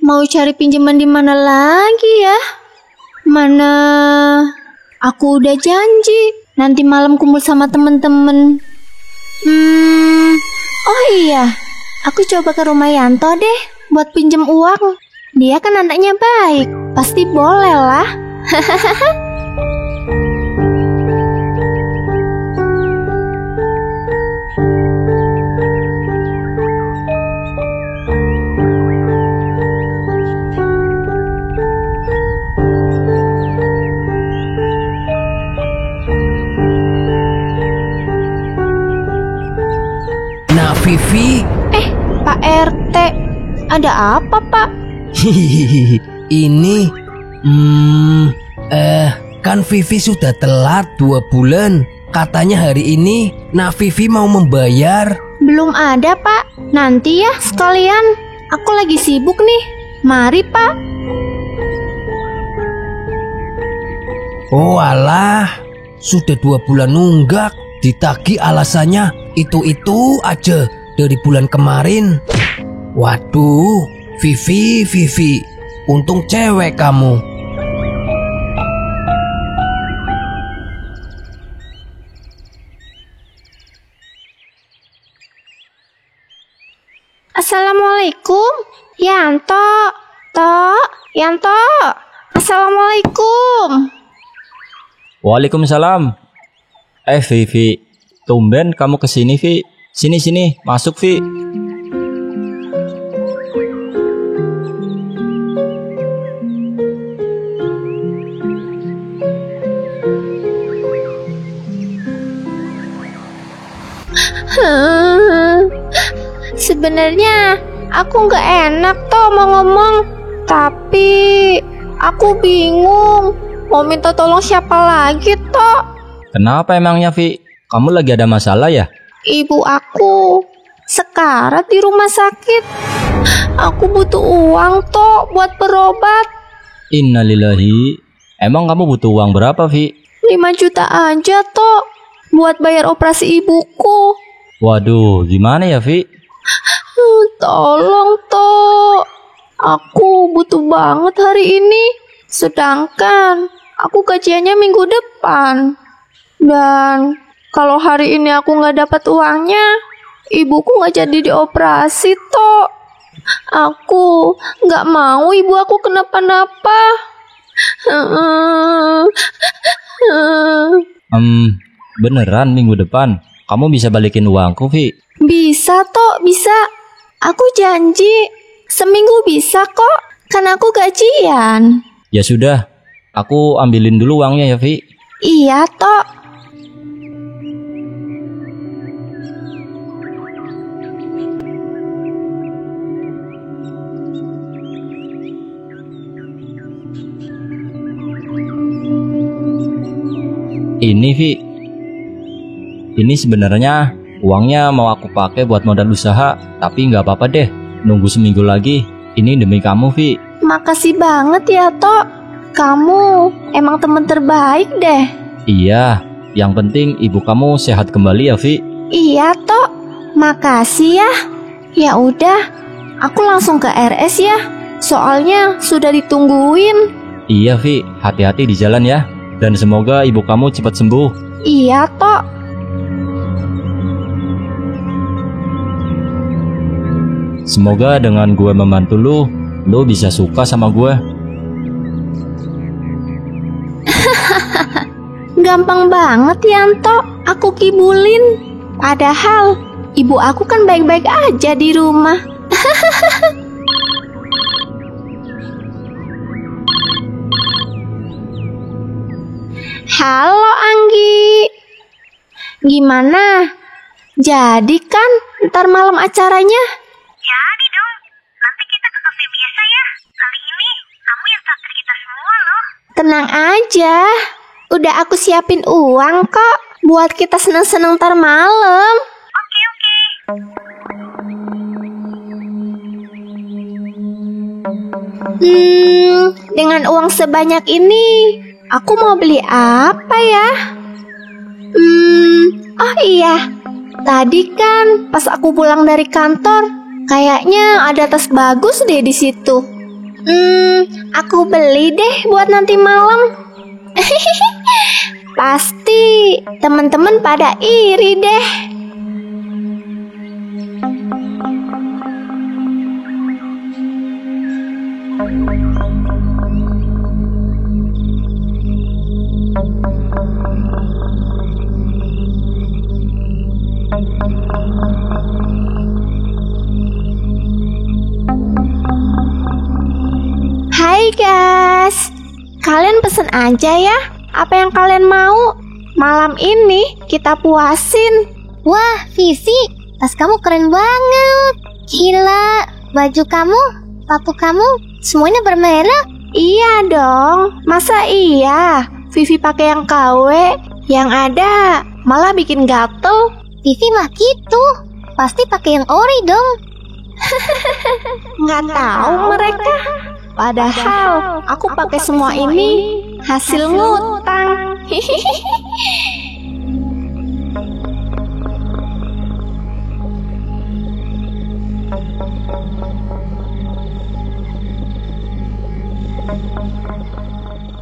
mau cari pinjaman di mana lagi ya? Mana? Aku udah janji nanti malam kumpul sama temen-temen. Oh iya, aku coba ke rumah Yanto deh buat pinjem uang. Dia kan anaknya baik, pasti boleh lah. Nah, Vivi. Pak RT, ada apa Pak? Ini kan Vivi sudah telat 2 bulan. Katanya hari ini Nak Vivi mau membayar. Belum ada Pak, nanti ya sekalian. Aku lagi sibuk nih. Mari Pak. Oh alah, sudah 2 bulan nunggak. Ditagih alasannya itu aja dari bulan kemarin. Waduh, Vivi, untung cewek kamu. Assalamualaikum, Yanto. Yanto. Assalamualaikum. Waalaikumsalam. Vivi, tumben kamu kesini, Vi. Sini, masuk, Vi. Sebenarnya aku nggak enak toh mau ngomong, tapi aku bingung mau minta tolong siapa lagi toh. Kenapa emangnya, Vi? Kamu lagi ada masalah ya? Ibu aku sekarat di rumah sakit. Aku butuh uang toh buat berobat. Innalillahi. Emang kamu butuh uang berapa, Vi? 5 juta aja toh buat bayar operasi ibuku. Waduh, gimana ya, Vi? Tolong toh. Aku butuh banget hari ini. Sedangkan aku gajiannya minggu depan. Dan kalau hari ini aku nggak dapat uangnya, ibuku nggak jadi dioperasi toh. Aku nggak mau ibu aku kenapa-napa. Beneran minggu depan kamu bisa balikin uangku, Vi? Bisa toh, bisa. Aku janji seminggu bisa kok. Kan aku gajian. Ya sudah, aku ambilin dulu uangnya ya, Vi. Iya toh. Ini, Vi. Ini sebenarnya uangnya mau aku pakai buat modal usaha, tapi nggak apa-apa deh. Nunggu seminggu lagi. Ini demi kamu, Vi. Makasih banget ya, Tok. Kamu emang teman terbaik deh. Iya, yang penting ibu kamu sehat kembali ya, Vi. Iya, Tok. Makasih ya. Ya udah, aku langsung ke RS ya. Soalnya sudah ditungguin. Iya, Vi. Hati-hati di jalan ya. Dan semoga ibu kamu cepat sembuh. Iya, Tok. Semoga dengan gue membantu lu bisa suka sama gue. Gampang banget Yanto, aku kibulin. Padahal ibu aku kan baik-baik aja di rumah. Halo Anggi, gimana? Jadi kan ntar malam acaranya? Jadi dong, nanti kita ke kafe biasa ya. Kali ini kamu yang traktir kita semua loh. Tenang aja, udah aku siapin uang kok buat kita seneng-seneng ntar malam. Oke. Dengan uang sebanyak ini, aku mau beli apa ya? Oh iya, tadi kan pas aku pulang dari kantor, kayaknya ada tas bagus deh di situ. Aku beli deh buat nanti malam. Pasti teman-teman pada iri deh. Hai guys, kalian pesen aja ya apa yang kalian mau. Malam ini kita puasin. Wah, Vivi, tas kamu keren banget. Gila, baju kamu, sepatu kamu, semuanya bermerek. Iya dong, masa iya Vivi pakai yang KW, yang ada malah bikin gatel. Vivi mah gitu, pasti pakai yang ori dong. Nggak tahu mereka. Padahal aku pakai semua ini hasil ngutang.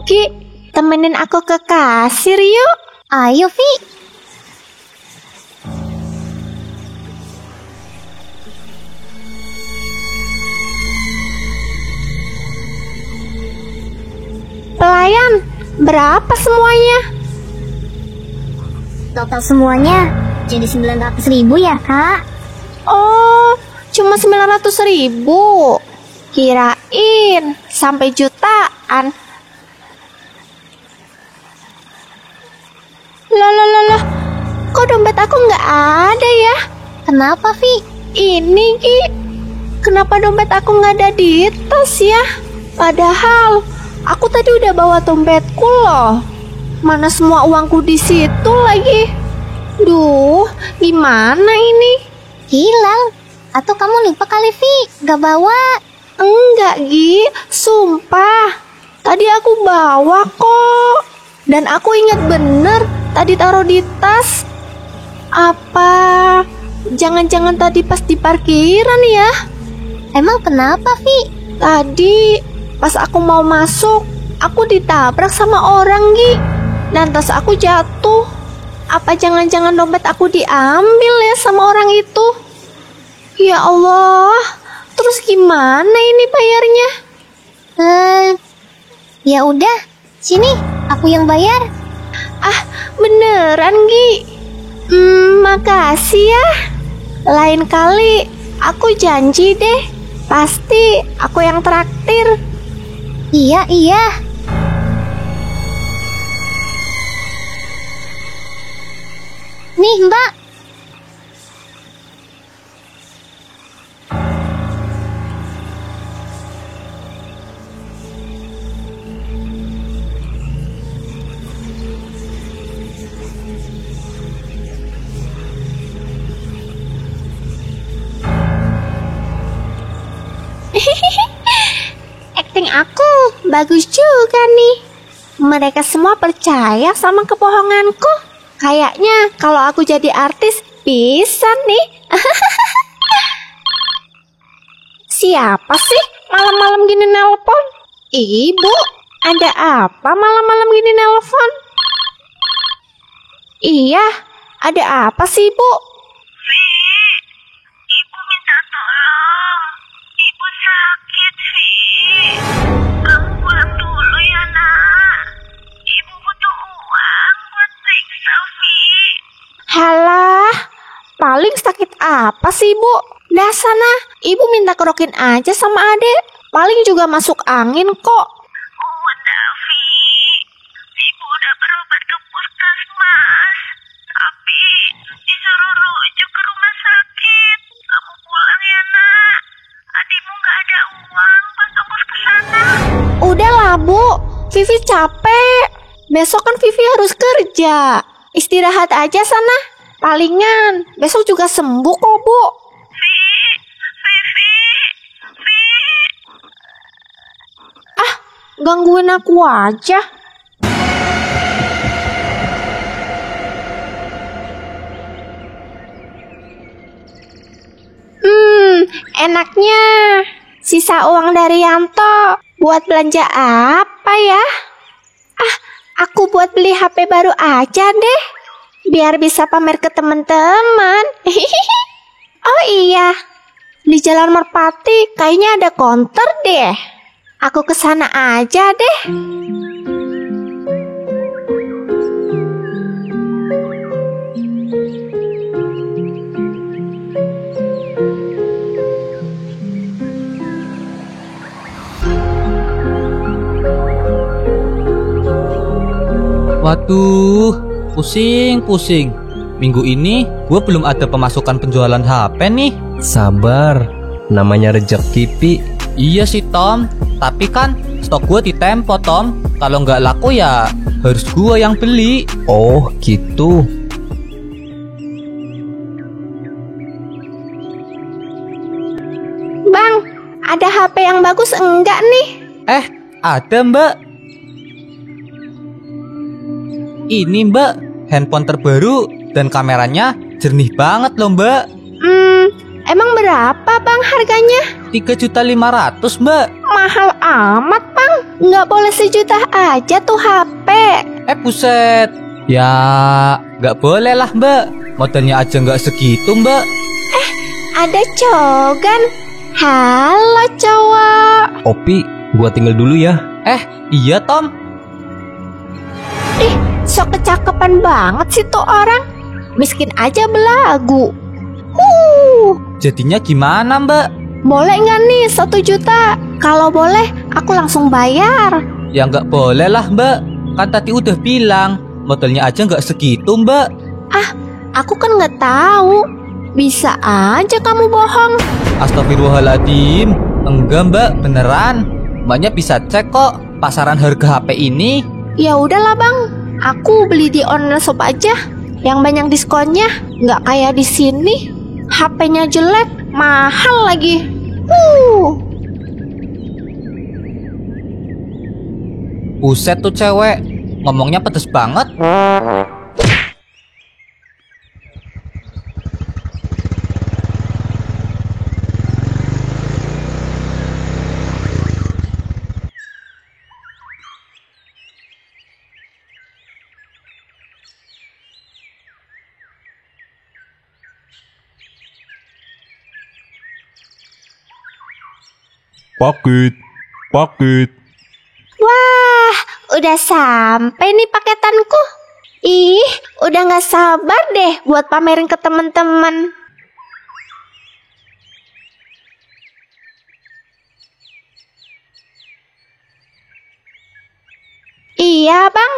Ki, temenin aku ke kasir yuk. Ayo, Vi. Pelayan, berapa semuanya? Total semuanya jadi 900.000 ya, Kak? Oh, cuma 900.000. Kirain sampai jutaan. Lah, kok dompet aku nggak ada ya? Kenapa, Vi? Ini Ki, kenapa dompet aku nggak ada di tas ya? Padahal aku tadi udah bawa dompetku loh. Mana semua uangku di situ lagi? Duh, gimana ini? Hilang. Atau kamu lupa kali, Vi? Gak bawa? Enggak, Gi. Sumpah. Tadi aku bawa kok. Dan aku ingat bener tadi taruh di tas. Apa jangan-jangan tadi pas di parkiran ya? Emang kenapa, Vi? Tadi pas aku mau masuk, aku ditabrak sama orang, Gi. Dan tas aku jatuh. Apa jangan-jangan dompet aku diambil ya sama orang itu? Ya Allah, terus gimana ini bayarnya? Ya udah, sini aku yang bayar. Ah, beneran, Gi? Makasih ya. Lain kali aku janji deh, pasti aku yang traktir. Iya. Nih, Mbak. Acting aku bagus juga nih. Mereka semua percaya sama kebohonganku. Kayaknya kalau aku jadi artis bisa nih. Siapa sih malam-malam gini nelpon? Ibu, ada apa malam-malam gini nelpon? Iya, ada apa sih, Bu? Ibu minta tolong. Ibu sakit, Vi. Kamu pulang dulu ya, Nak. Ibu butuh uang buat periksa, Vi. Halah, paling sakit apa sih, Bu? Dah sana, Ibu minta kerokin aja sama adek. Paling juga masuk angin kok. Udah, Vi. Ibu udah berobat ke puskesmas. Tapi disuruh rujuk ke rumah sakit. Kamu pulang ya, Nak. Adikmu gak ada uang pas ongkos ke sana. Udahlah, Bu. Vivi capek. Besok kan Vivi harus kerja. Istirahat aja sana. Palingan besok juga sembuh kok, Bu. Ah, gangguin aku aja. Enaknya Sisa uang dari Yanto buat belanja apa ya? Aku buat beli HP baru aja deh, biar bisa pamer ke teman-teman. Oh iya, di Jalan Merpati kayaknya ada konter deh. Aku kesana aja deh. Waduh, pusing. Minggu ini gue belum ada pemasukan penjualan HP nih. Sabar, namanya rezeki, Pi. Iya sih Tom, tapi kan stok gue di Tempo Tom. Kalau nggak laku ya harus gue yang beli. Oh gitu. Bang, ada HP yang bagus enggak nih? Ada Mbak. Ini Mbak, handphone terbaru dan kameranya jernih banget loh Mbak. Emang berapa bang harganya? 3.500.000 Mbak. Mahal amat bang. Nggak boleh sejuta aja tuh HP. Buset. Ya nggak boleh lah Mbak, modelnya aja nggak segitu Mbak. Ada Cogan. Halo cowok. Opi, gua tinggal dulu ya. Iya Tom. Sok kecakepan banget sih tuh orang. Miskin aja belagu. Jadinya gimana Mbak? Boleh nggak nih 1 juta? Kalau boleh, aku langsung bayar. Ya nggak boleh lah Mbak, kan tadi udah bilang modelnya aja nggak segitu Mbak. Aku kan nggak tahu. Bisa aja kamu bohong. Astagfirullahaladzim. Enggak Mbak, beneran. Mbaknya bisa cek kok pasaran harga HP ini. Ya udahlah bang, aku beli di online shop aja. Yang banyak diskonnya, nggak kayak di sini. HP-nya jelek, mahal lagi. Buset tuh cewek, ngomongnya pedes banget. Paket. Wah, udah sampai nih paketanku. Ih, udah nggak sabar deh buat pamerin ke teman-teman. Iya bang.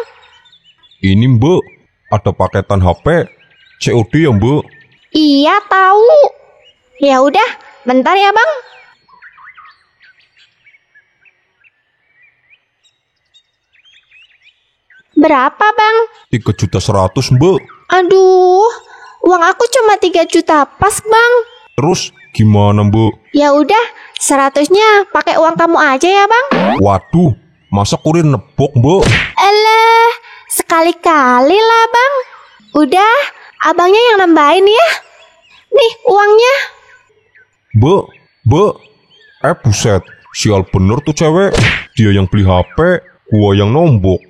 Ini Mbak, ada paketan HP COD ya Mbak? Iya tahu. Ya udah, bentar ya bang. Berapa bang? 3.100.000 Mbak. Aduh, uang aku cuma 3 juta pas bang. Terus gimana Mbak? Ya udah, 100-nya pakai uang kamu aja ya bang. Waduh, masa kurir nebok Mbak? Alah, sekali-kali lah bang. Udah, abangnya yang nambahin ya. Nih uangnya. Mbak. Buset, sial bener tuh cewek. Dia yang beli HP, gua yang nombok.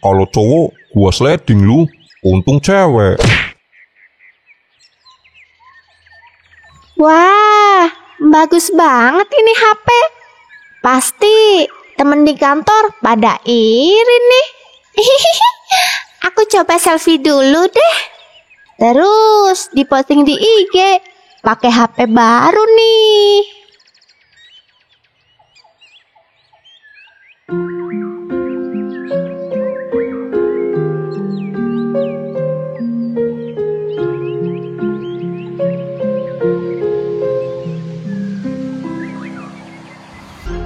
Kalau cowok gua sliding lu. Untung cewek. Wah, bagus banget ini HP. Pasti temen di kantor pada iri nih. Aku coba selfie dulu deh. Terus diposting di IG. Pakai HP baru nih.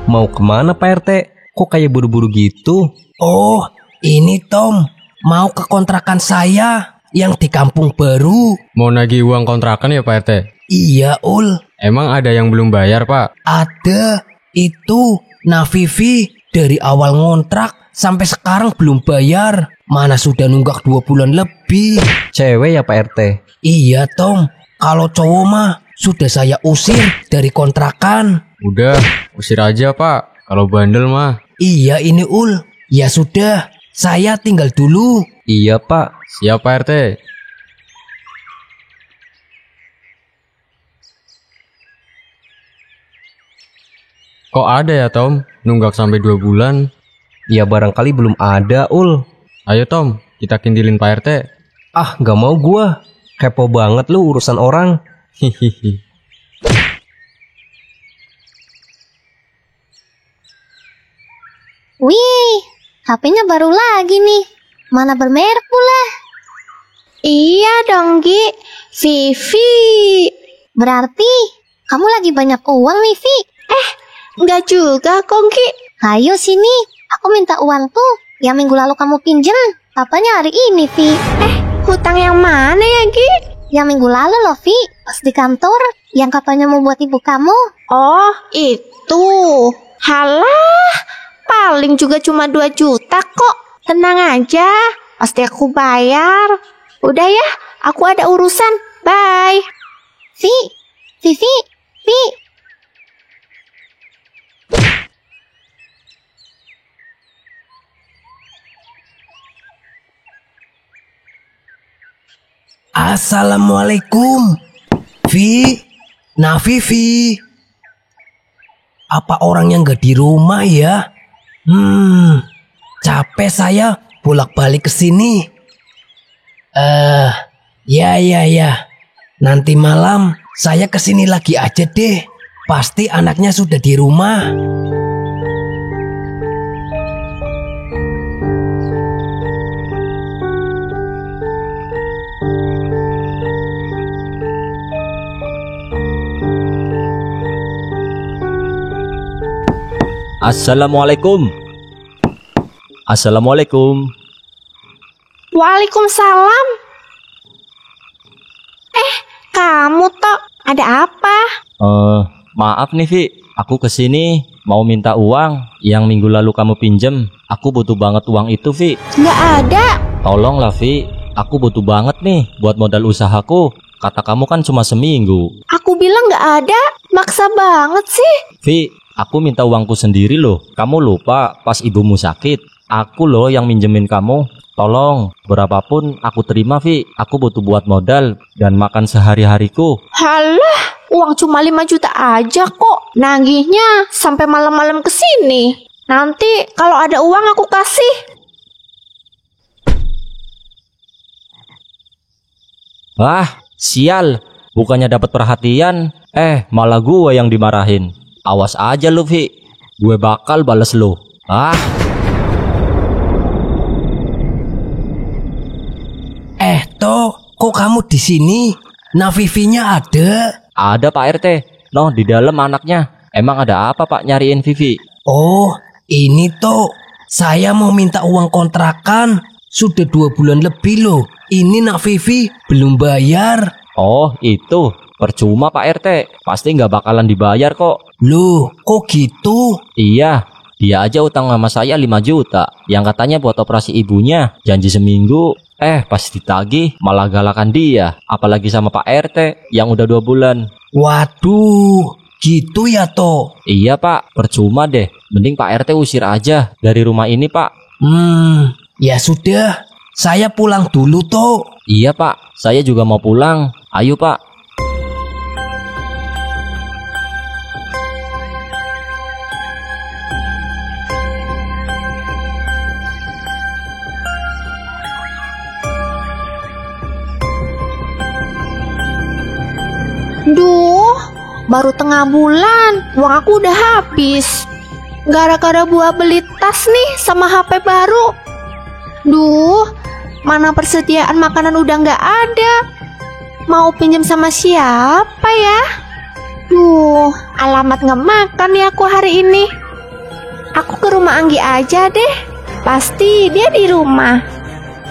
Mau kemana Pak RT? Kok kayak buru-buru gitu? Oh, ini Tom. Mau ke kontrakan saya yang di kampung baru. Mau nagih uang kontrakan ya Pak RT? Iya, Ul. Emang ada yang belum bayar Pak? Ada. Itu Navivi dari awal ngontrak sampai sekarang belum bayar. Mana sudah nunggak 2 bulan lebih. Cewek ya Pak RT? Iya, Tom. Kalau cowok mah sudah saya usir dari kontrakan. Udah, usir aja Pak. Kalau bandel mah. Iya ini Ul. Ya sudah, saya tinggal dulu. Iya pak. Siap Pak RT. Kok ada ya Tom? Nunggak sampai 2 bulan. Ya barangkali belum ada Ul. Ayo Tom, kita kintilin Pak RT. Ah gak mau gua. Kepo banget lu urusan orang. Hihihi. Wih, HP-nya baru lagi nih. Mana bermerek pula. Iya dong, Gi. Vivi. Berarti kamu lagi banyak uang nih, Vi. Enggak juga kok, Gi. Ayo sini, aku minta uang tuh yang minggu lalu kamu pinjem. Papanya hari ini, Vi. Hutang yang mana ya, Gi? Yang minggu lalu loh, Vi. Pas di kantor, yang katanya mau buat ibu kamu. Oh, itu. Halah, paling juga cuma 2 juta kok. Tenang aja, pasti aku bayar. Udah ya, aku ada urusan. Bye. Vi, Vivi, Vi. Assalamualaikum. Vi. Nah Vivi. Apa orangnya nggak di rumah ya? Capek saya bolak-balik ke sini. Ya. Nanti malam saya kesini lagi aja deh. Pasti anaknya sudah di rumah. Assalamualaikum. Assalamualaikum. Waalaikumsalam. Kamu Tok, ada apa? Maaf nih Vi, aku kesini mau minta uang yang minggu lalu kamu pinjem. Aku butuh banget uang itu Vi. Nggak ada. Tolonglah Vi, aku butuh banget nih buat modal usahaku. Kata kamu kan cuma seminggu. Aku bilang nggak ada. Maksa banget sih. Vi, aku minta uangku sendiri loh. Kamu lupa pas ibumu sakit. Aku loh yang minjemin kamu. Tolong, berapapun aku terima Vi. Aku butuh buat modal dan makan sehari-hariku. Halah, uang cuma 5 juta aja kok. Nagihnya sampai malam-malam kesini. Nanti kalau ada uang aku kasih. Wah, sial. Bukannya dapat perhatian, malah gue yang dimarahin. Awas aja lu Vi, gue bakal bales lu. Toh, kok kamu di sini? Nah Vivinya ada? Ada Pak RT. Noh, di dalam anaknya. Emang ada apa Pak nyariin Vivi? Oh, ini toh. Saya mau minta uang kontrakan. Sudah 2 bulan lebih loh. Ini Nak Vivi belum bayar. Oh, itu. Percuma Pak RT. Pasti nggak bakalan dibayar kok. Loh, kok gitu? Iya, dia aja utang sama saya 5 juta. Yang katanya buat operasi ibunya. Janji seminggu. Pas ditagih malah galakan dia. Apalagi sama Pak RT yang udah 2 bulan. Waduh, gitu ya toh? Iya Pak, percuma deh. Mending Pak RT usir aja dari rumah ini Pak. Ya sudah. Saya pulang dulu toh. Iya Pak, saya juga mau pulang. Ayo Pak. Duh, baru tengah bulan, uang aku udah habis. Gara-gara buah beli tas nih sama HP baru. Duh, mana persediaan makanan udah nggak ada. Mau pinjam sama siapa ya? Duh, alamat nggak makan ya aku hari ini. Aku ke rumah Anggi aja deh. Pasti dia di rumah.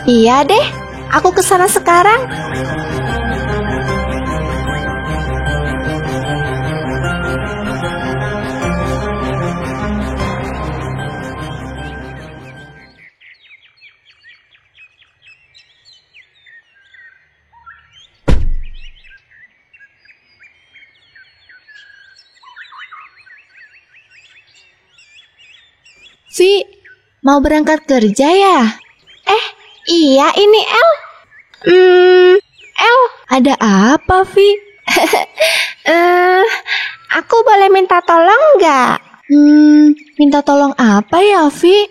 Iya deh, aku ke sana sekarang. mau berangkat kerja ya? Iya ini El. El, ada apa, Vi? Aku boleh minta tolong nggak? Minta tolong apa ya, Vi?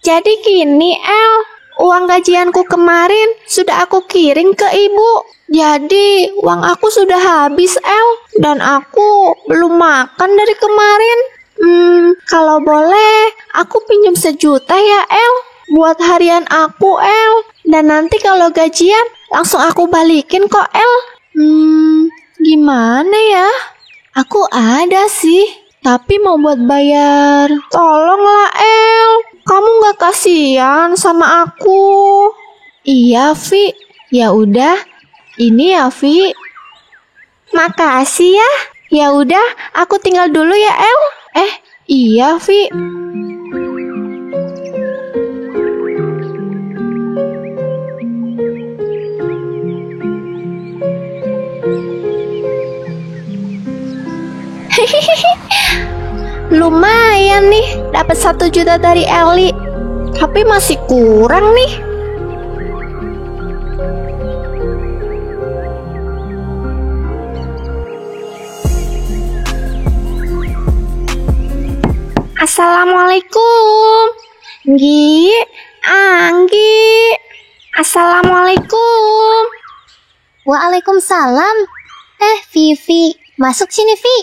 Jadi gini, El. Uang gajianku kemarin sudah aku kirim ke ibu. Jadi uang aku sudah habis, El. Dan aku belum makan dari kemarin. Kalau boleh, aku pinjam 1 juta ya, El. Buat harian aku, El. Dan nanti kalau gajian, langsung aku balikin kok, El. Gimana ya? Aku ada sih, tapi mau buat bayar. Tolonglah, El. Kamu gak kasihan sama aku? Iya, Vi. Ya udah, ini ya, Vi. Makasih ya. Ya udah, aku tinggal dulu ya, El. Iya, Vi. Lumayan nih, dapat 1 juta dari Eli. Tapi masih kurang nih. Assalamualaikum. Anggi. Assalamualaikum. Waalaikumsalam. Vivi, masuk sini, Vi.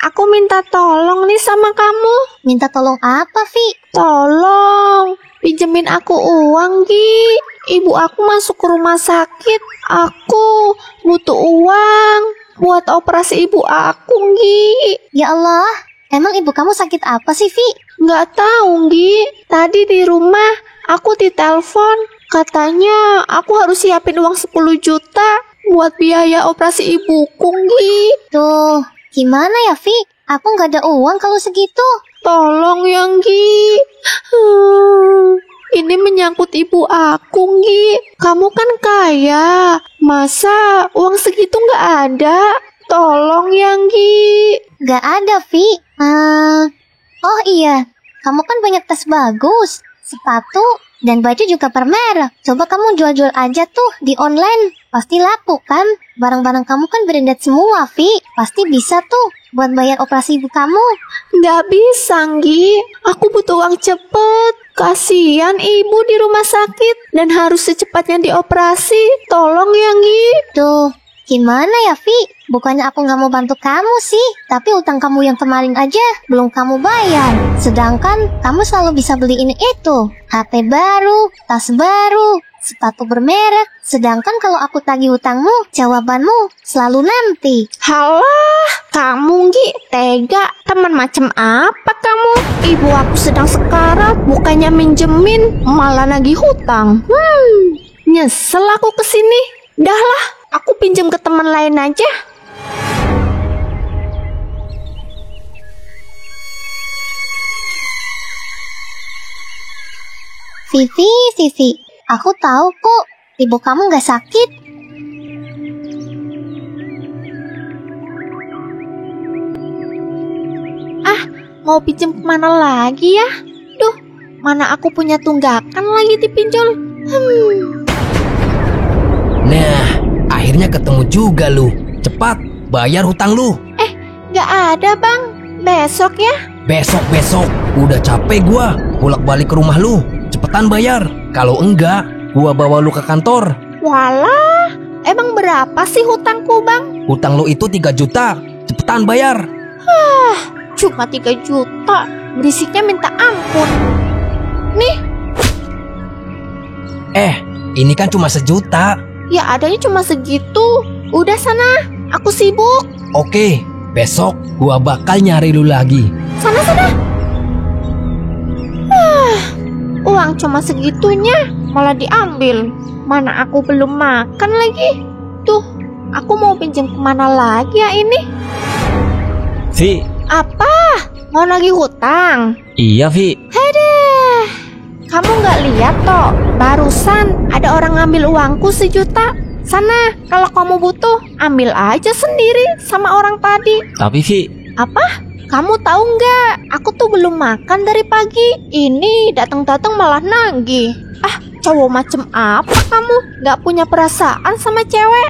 Aku minta tolong nih sama kamu. Minta tolong apa, Vi? Tolong, pinjemin aku uang, Gi. Ibu aku masuk ke rumah sakit. Aku butuh uang buat operasi ibu aku, Gi. Ya Allah, emang ibu kamu sakit apa sih, Vi? Nggak tahu, Gi. Tadi di rumah aku ditelepon. Katanya aku harus siapin uang 10 juta buat biaya operasi ibuku, Gi. Tuh, gimana ya, Vi? Aku nggak ada uang kalau segitu. Tolong ya, Gi. Ini menyangkut ibu aku, Gi. Kamu kan kaya. Masa uang segitu nggak ada? Tolong ya, Gi. Nggak ada, Vi. Oh iya, kamu kan punya tas bagus, sepatu, dan baju juga bermerek. Coba kamu jual-jual aja tuh di online. Pasti laku kan? Barang-barang kamu kan branded semua, Vi. Pasti bisa tuh buat bayar operasi ibu kamu. Nggak bisa, Gi. Aku butuh uang cepet. Kasihan ibu di rumah sakit dan harus secepatnya dioperasi. Tolong ya, Gi. Tuh, gimana ya, Vi? Bukannya aku nggak mau bantu kamu sih, tapi utang kamu yang kemarin aja belum kamu bayar. Sedangkan kamu selalu bisa beli ini itu, HP baru, tas baru, sepatu bermerek. Sedangkan kalau aku tagih hutangmu, jawabanmu selalu nanti. Halah, kamu, Gi, tega. Teman macam apa kamu? Ibu aku sedang sekarat, bukannya minjemin, malah nagih hutang. Nyesel aku kesini. Dah lah, aku pinjam ke teman lain aja. Vivi, aku tahu kok ibu kamu nggak sakit. Mau pinjam kemana lagi ya? Duh, mana aku punya tunggakan lagi dipinjol. Nah, akhirnya ketemu juga lu. Cepat, bayar hutang lu. Nggak ada, Bang. Besok ya. Besok. Udah capek gua bolak-balik ke rumah lu. Cepetan bayar. Kalau enggak, gua bawa lu ke kantor. Walah, emang berapa sih hutangku, Bang? Hutang lu itu 3 juta. Cepetan bayar. Cuma 3 juta. Berisiknya minta ampun. Nih, Ini kan cuma 1 juta. ya adanya cuma segitu. Udah sana, aku sibuk. Oke, besok gua bakal nyari lu lagi. Sana. Uang cuma segitunya, malah diambil. Mana aku belum makan lagi. Tuh, aku mau pinjam kemana lagi ya ini? Vi, Apa? Mau nagih hutang? iya Vi. Kamu nggak lihat toh, Barusan ada orang ngambil uangku 1 juta. Sana, kalau kamu butuh, ambil aja sendiri sama orang tadi. Tapi Vi, Apa? Kamu tahu nggak? Aku tuh belum makan dari pagi. Ini datang-datang malah nagih. Ah, cowok macem apa kamu? Nggak punya perasaan sama cewek?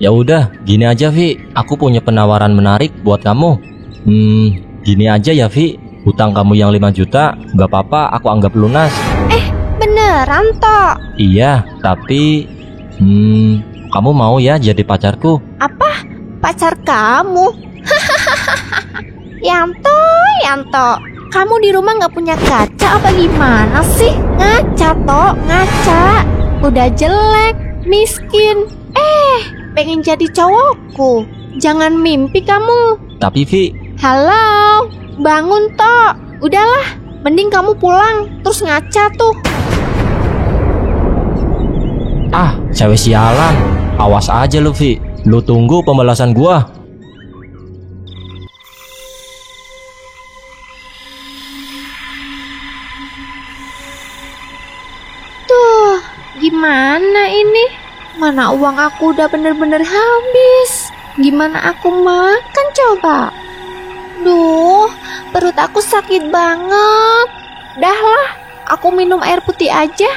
ya udah, gini aja Vi, aku punya penawaran menarik buat kamu. Gini aja ya Vi, hutang kamu yang 5 juta, nggak apa-apa, aku anggap lunas. Beneran toh? Iya, tapi kamu mau ya jadi pacarku? Apa? Pacar kamu? Yanto, kamu di rumah nggak punya kaca apa gimana sih? Ngaca toh, ngaca. Udah jelek, miskin. Pengen jadi cowokku. Jangan mimpi kamu. Tapi Vi, Halo, bangun toh. Udahlah, mending kamu pulang terus ngaca tuh. cewek sialan. Awas aja lu Vi, lu tunggu pembalasan gua. Gimana ini? Mana uang aku udah bener-bener habis. Gimana aku makan coba? Duh, perut aku sakit banget. Dah lah, aku minum air putih aja.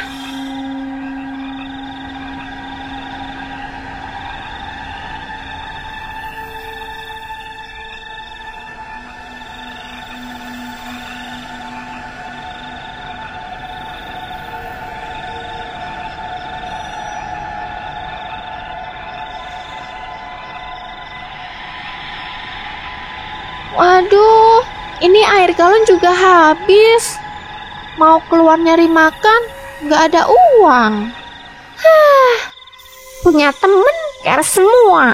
Waduh, ini air galon juga habis. Mau keluar nyari makan, nggak ada uang. Punya temen kayak semua.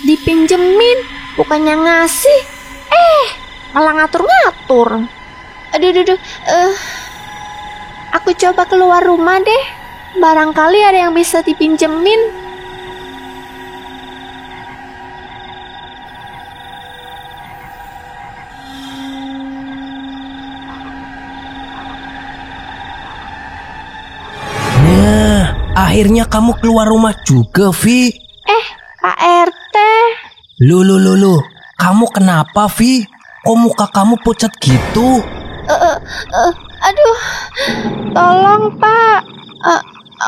Dipinjemin, bukannya ngasih. Malah ngatur-ngatur. Aduh. Aku coba keluar rumah deh. Barangkali ada yang bisa dipinjemin. Akhirnya kamu keluar rumah juga, Vi. Pak RT. Lu, kamu kenapa, Vi? Kok muka kamu pucat gitu? Aduh, tolong Pak.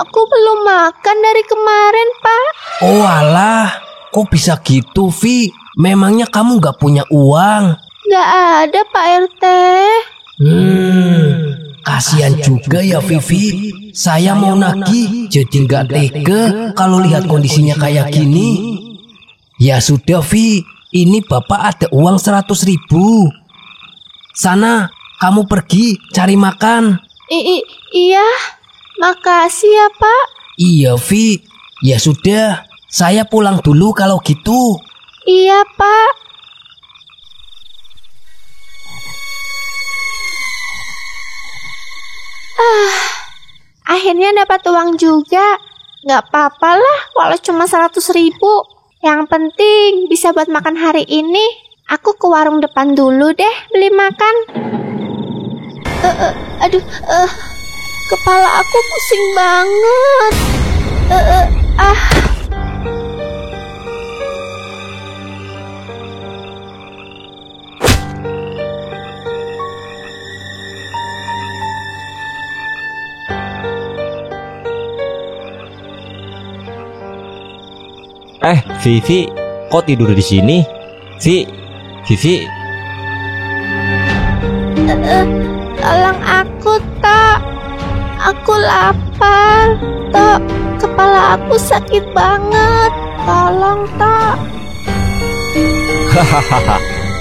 Aku belum makan dari kemarin, Pak. Oh alah, kok bisa gitu, Vi? Memangnya kamu gak punya uang? Gak ada, Pak RT. Kasihan juga ya, Vivi. Saya mau nagih, jadi gak tega kalau lihat kondisinya kayak gini. Ya sudah, Vi. Ini Bapak ada uang 100.000. Sana, kamu pergi cari makan. Iya, makasih ya, Pak. Iya, Vi. Ya sudah, saya pulang dulu kalau gitu. Iya, Pak. Akhirnya dapat uang juga. Gak apa-apa lah, walau cuma 100.000. Yang penting bisa buat makan hari ini. Aku ke warung depan dulu deh beli makan. Aduh, kepala aku pusing banget. Vivi, kok tidur di sini? Vivi. Tolong aku, Tok. Aku lapar, Tok. Kepala aku sakit banget. Tolong, Tok.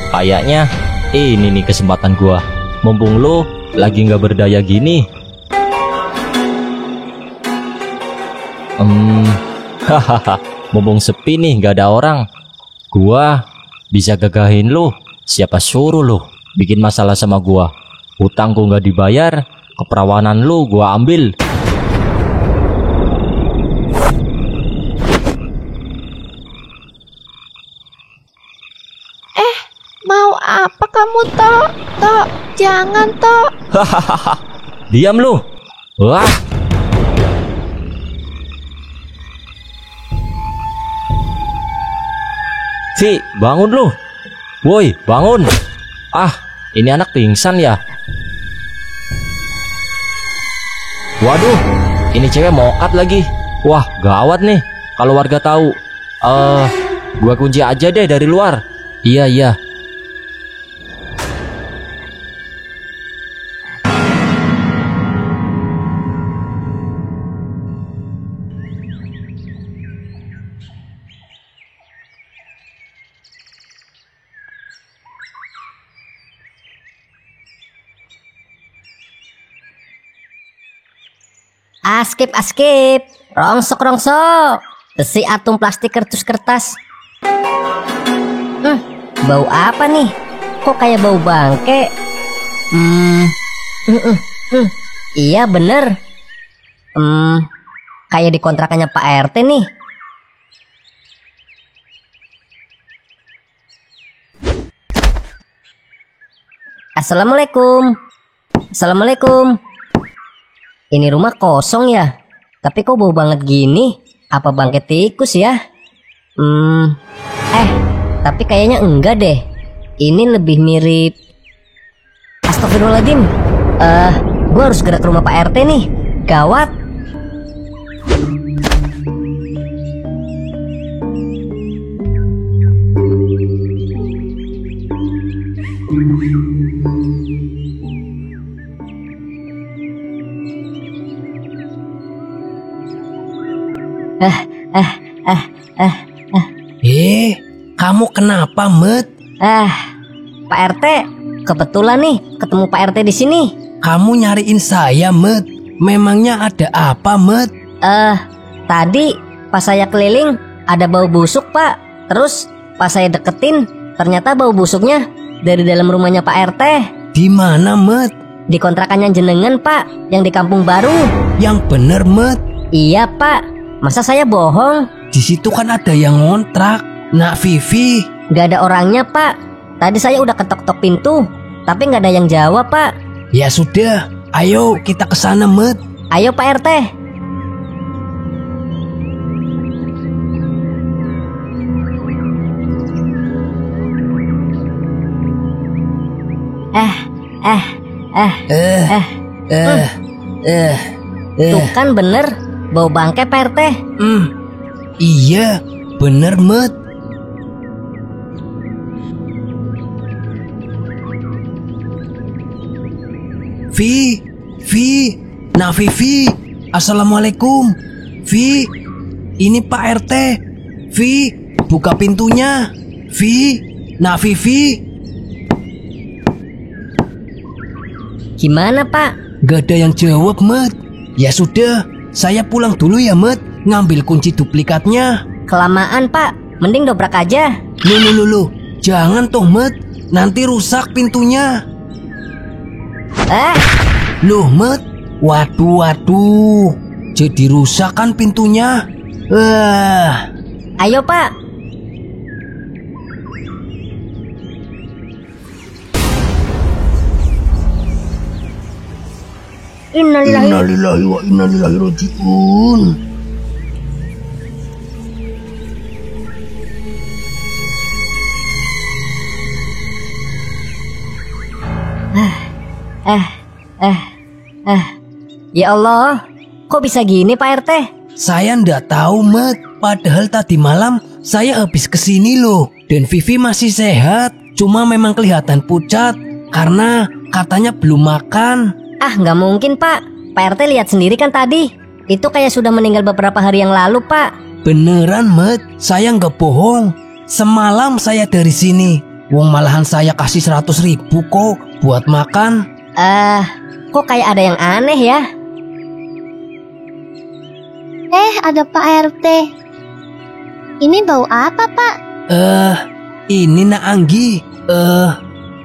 Kayaknya ini nih kesempatan gua. Mumpung lo lagi nggak berdaya gini. Mumpung sepi nih, gak ada orang, gua bisa gagahin lu. Siapa suruh lu bikin masalah sama gua? Hutangku gak dibayar, keperawanan lu gua ambil. Mau apa kamu, Tok? Tok, jangan, Tok. Diam lu. Wah, Vi, bangun lu. Woi, bangun. Ah, ini anak pingsan ya. Waduh, ini cewek mokat lagi. Wah, gawat nih. Kalau warga tahu. Gua kunci aja deh dari luar. Iya. Askip, rongsok, besi atom plastik kertas. Bau apa nih? Kok kayak bau bangke? Iya bener. Kayak di kontrakannya Pak RT nih. Assalamualaikum. Ini rumah kosong ya? Tapi kok bau banget gini? Apa bangke tikus ya? Tapi kayaknya enggak deh. Ini lebih mirip... Astagfirullahaladzim. Gue harus gerak ke rumah Pak RT nih. Gawat. Kamu kenapa, Met? Pak RT, kebetulan nih ketemu Pak RT di sini. Kamu nyariin saya, Met? Memangnya ada apa, Met? Tadi pas saya keliling ada bau busuk, Pak. Terus pas saya deketin, ternyata bau busuknya dari dalam rumahnya Pak RT. Di mana, Met? Di kontrakannya jenengan, Pak, yang di Kampung Baru. Yang bener, Met? Iya, Pak. Masa saya bohong? Di situ kan ada yang ngontrak, Nak Vivi. Gak ada orangnya, Pak. Tadi saya udah ketok-tok pintu, tapi gak ada yang jawab, Pak. Ya sudah, ayo kita ke sana, Met. Ayo, Pak RT. Tuh kan bener, bau bangke, Pak RT. Iya, bener, Met. Vi, Nak Vivi, assalamualaikum. Vi, ini Pak RT. Vi, buka pintunya. Vi, Nak Vivi. Gimana, Pak? Gak ada yang jawab, Met. Ya sudah, saya pulang dulu ya, Met. Ngambil kunci duplikatnya. Kelamaan, Pak. Mending dobrak aja. Loh. Jangan toh, Met. Nanti rusak pintunya. Loh, Met. Waduh. Jadi rusak kan pintunya. Ayo, Pak. Innalillahi wa inna ilaihi raji'un. Ya Allah, kok bisa gini, Pak RT? Saya ndak tahu, Met. Padahal tadi malam saya habis kesini loh. Dan Vivi masih sehat. Cuma memang kelihatan pucat karena katanya belum makan. Nggak mungkin, Pak. Pak RT lihat sendiri kan tadi. Itu kayak sudah meninggal beberapa hari yang lalu, Pak. Beneran, Met. Saya nggak bohong. Semalam saya dari sini. Wong malahan saya kasih 100.000 kok buat makan. Kok kayak ada yang aneh ya? Ada Pak RT. Ini bau apa, Pak? Ini Nak Anggi.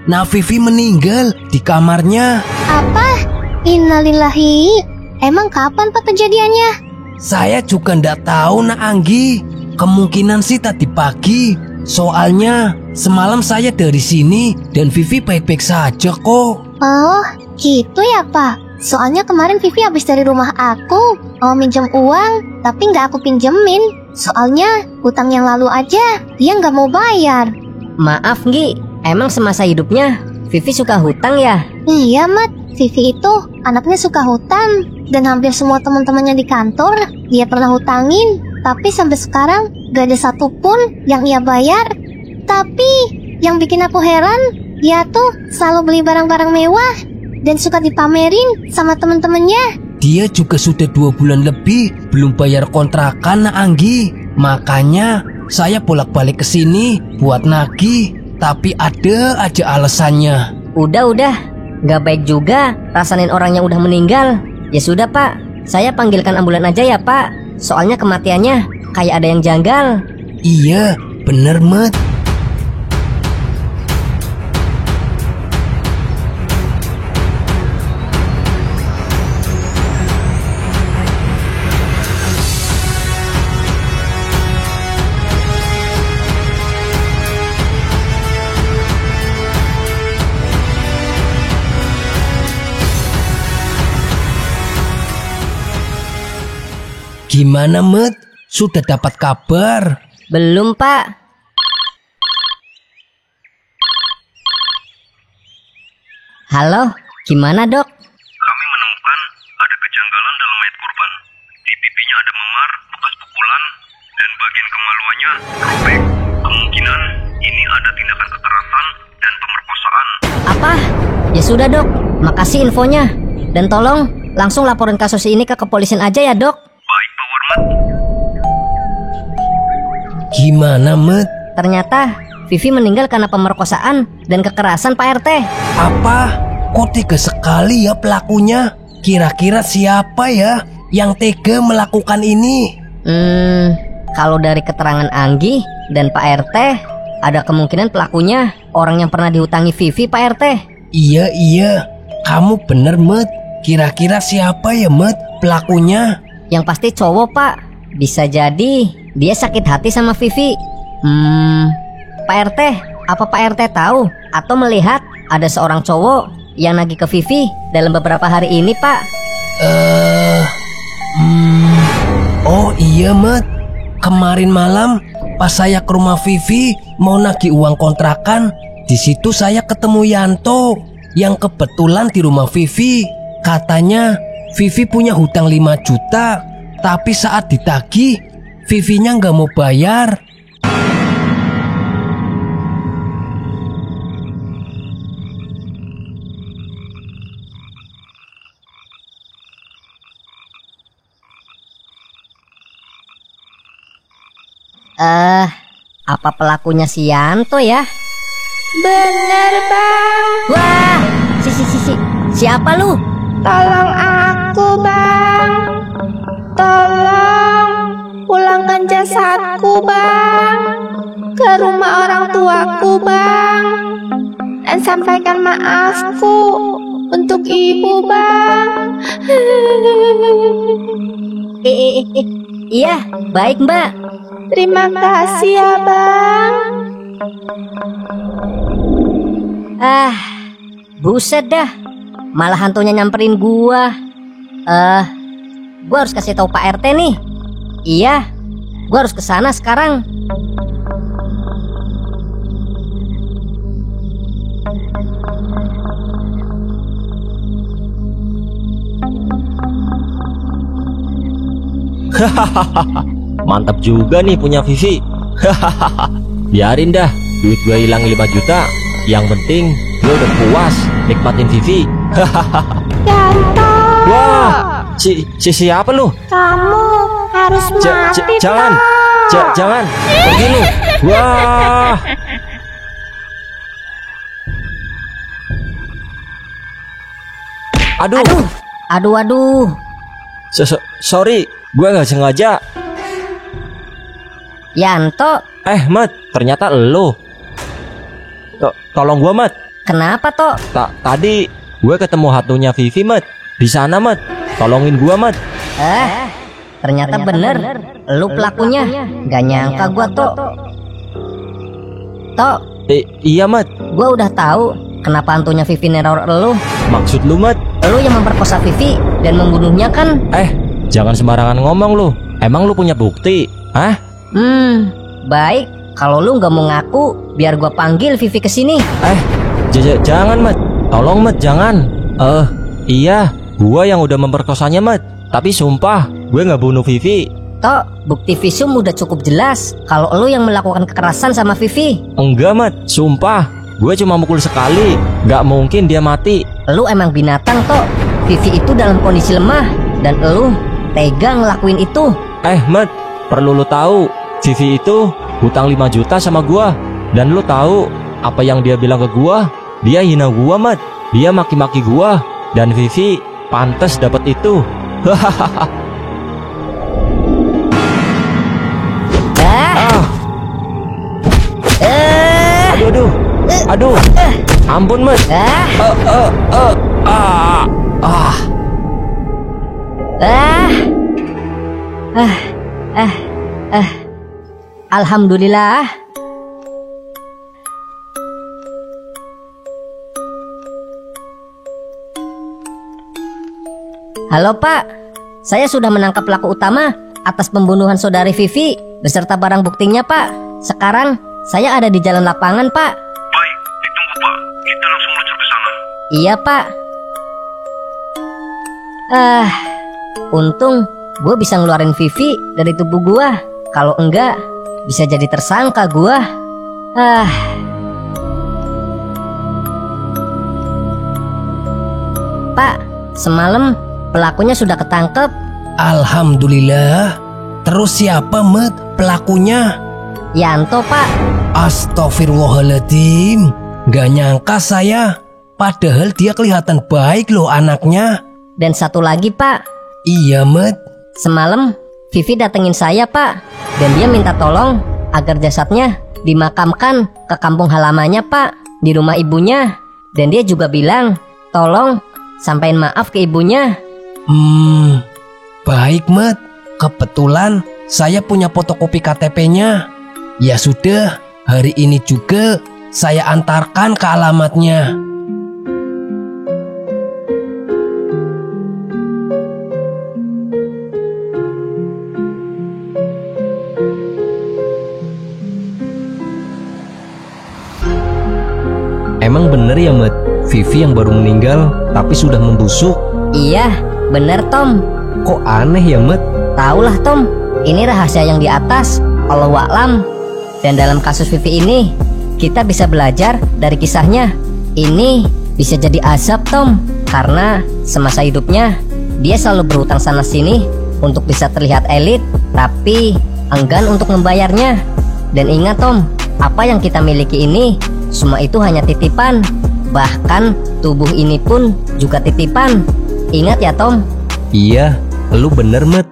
Nak Vivi meninggal di kamarnya. Apa? Innalillahi. Emang kapan, Pak, kejadiannya? Saya juga ndak tahu, Nak Anggi. Kemungkinan sih tadi pagi. Soalnya semalam saya dari sini dan Vivi baik-baik saja kok. Oh, gitu ya, Pak. Soalnya kemarin Vivi habis dari rumah aku, mau minjem uang, tapi nggak aku pinjemin. Soalnya hutang yang lalu aja dia nggak mau bayar. Maaf Nggi, emang semasa hidupnya Vivi suka hutang ya? Iya, Mat. Vivi itu anaknya suka hutang. Dan hampir semua teman-temannya di kantor dia pernah hutangin. Tapi sampai sekarang gak ada satupun yang ia bayar. Tapi yang bikin aku heran, dia tuh selalu beli barang-barang mewah dan suka dipamerin sama teman-temannya. Dia juga sudah 2 bulan lebih belum bayar kontrakan, Nak Anggi. Makanya saya bolak-balik ke sini buat nagih, tapi ada aja alasannya. Udah, nggak baik juga rasain orang yang udah meninggal. Ya sudah Pak, saya panggilkan ambulan aja ya Pak. Soalnya kematiannya kayak ada yang janggal. Iya, bener Mat. Gimana Mat? Sudah dapat kabar? Belum Pak. Halo, gimana Dok? Kami menemukan ada kejanggalan dalam mayat korban. Di pipinya ada memar, bekas pukulan, dan bagian kemaluannya robek. Kemungkinan ini ada tindakan kekerasan dan pemerkosaan. Apa? Ya sudah Dok, makasih infonya. Dan tolong langsung laporin kasus ini ke kepolisian aja ya Dok. Baik Pak Warmat. Gimana Mat? Ternyata Vivi meninggal karena pemerkosaan dan kekerasan Pak RT. Apa? Kok tega sekali ya pelakunya? Kira-kira siapa ya yang tega melakukan ini? Kalau dari keterangan Anggi dan Pak RT, ada kemungkinan pelakunya orang yang pernah dihutangi Vivi Pak RT. Iya, kamu bener Mat. Kira-kira siapa ya Mat pelakunya? Yang pasti cowok Pak. Bisa jadi dia sakit hati sama Vivi. Pak RT, apa Pak RT tahu atau melihat ada seorang cowok yang nagih ke Vivi dalam beberapa hari ini Pak? Oh iya Mat. Kemarin malam pas saya ke rumah Vivi mau nagih uang kontrakan, di situ saya ketemu Yanto yang kebetulan di rumah Vivi. Katanya Vivi punya hutang 5 juta, tapi saat ditagih Vivinya nggak mau bayar. Apa pelakunya si Yanto ya? Bener Bang. Wah, siapa lu? Tolong aku Bang. Tolong pulangkan jasadku Bang ke rumah orang tuaku Bang. Dan sampaikan maafku untuk ibu Bang. Iya, baik Mbak. Terima kasih ya Bang. Buset dah. Malah hantunya nyamperin gua. Gua harus kasih tahu Pak RT nih. Iya, gua harus kesana sekarang. Mantap juga nih punya Vivi. Biarin dah duit gue hilang 5 juta. Yang penting gue udah puas nikmatin Vivi. Yanto. Wah, siapa lu? Kamu harus mati Jangan, jangan pergi lu. Wah. Aduh. Sorry, gue nggak sengaja. Yanto. Mat, ternyata elu. Tolong gue, Mat. Kenapa, Tok? Tadi gue ketemu hantunya Vivi, Mat. Di sana, Mat. Tolongin gue, Mat. Ternyata bener. Lu pelakunya. Gak nyangka gue, Tok. Tok. Iya, Mat. Gue udah tahu kenapa hantunya Vivi neror elu. Maksud lu, Mat? Lu yang memperkosa Vivi dan membunuhnya kan? Jangan sembarangan ngomong lu. Emang lu punya bukti? Hah? Baik. Kalau lu nggak mau ngaku, biar gua panggil Vivi ke sini. Jangan, Mat. Tolong, Mat, jangan. Iya, gua yang udah memperkosanya, Mat. Tapi sumpah, gue nggak bunuh Vivi. Tok, bukti visum udah cukup jelas kalau lu yang melakukan kekerasan sama Vivi. Enggak, Mat. Sumpah, gue cuma mukul sekali. Nggak mungkin dia mati. Lu emang binatang, Tok. Vivi itu dalam kondisi lemah dan lu tega ngelakuin itu. Mat, perlu lu tahu, Vivi itu hutang 5 juta sama gua. Dan lu tahu apa yang dia bilang ke gua? Dia hina gua, Mat. Dia maki-maki gua. Dan Vivi pantas dapat itu. Aduh. Ampun, Mat. Alhamdulillah. Halo Pak, saya sudah menangkap pelaku utama atas pembunuhan saudari Vivi beserta barang buktinya Pak. Sekarang saya ada di jalan lapangan Pak. Baik, ditunggu Pak. Kita langsung meluncur ke sana. Iya Pak. Untung gue bisa ngeluarin Vivi dari tubuh gue. Kalau enggak, bisa jadi tersangka gue. Pak, semalam pelakunya sudah ketangkep. Alhamdulillah. Terus siapa, Mat, pelakunya? Yanto, Pak. Astagfirullahaladzim. Gak nyangka saya. Padahal dia kelihatan baik loh anaknya. Dan satu lagi, Pak. Iya, Mat. Semalam Vivi datengin saya, Pak. Dan dia minta tolong agar jasadnya dimakamkan ke kampung halamannya, Pak, di rumah ibunya. Dan dia juga bilang, tolong sampaikan maaf ke ibunya. Baik, Mat. Kebetulan saya punya fotokopi KTP-nya. Ya sudah, hari ini juga saya antarkan ke alamatnya. Emang bener ya, Mat? Vivi yang baru meninggal tapi sudah membusuk? Iya, bener Tom. Kok aneh ya, Mat? Taulah Tom, ini rahasia yang di atas, Allahuaklam. Dan dalam kasus Vivi ini, kita bisa belajar dari kisahnya. Ini bisa jadi azab Tom, karena semasa hidupnya dia selalu berhutang sana sini untuk bisa terlihat elit, tapi enggan untuk membayarnya. Dan ingat Tom, apa yang kita miliki ini semua itu hanya titipan. Bahkan tubuh ini pun juga titipan. Ingat ya Tom. Iya, lu bener, Mat.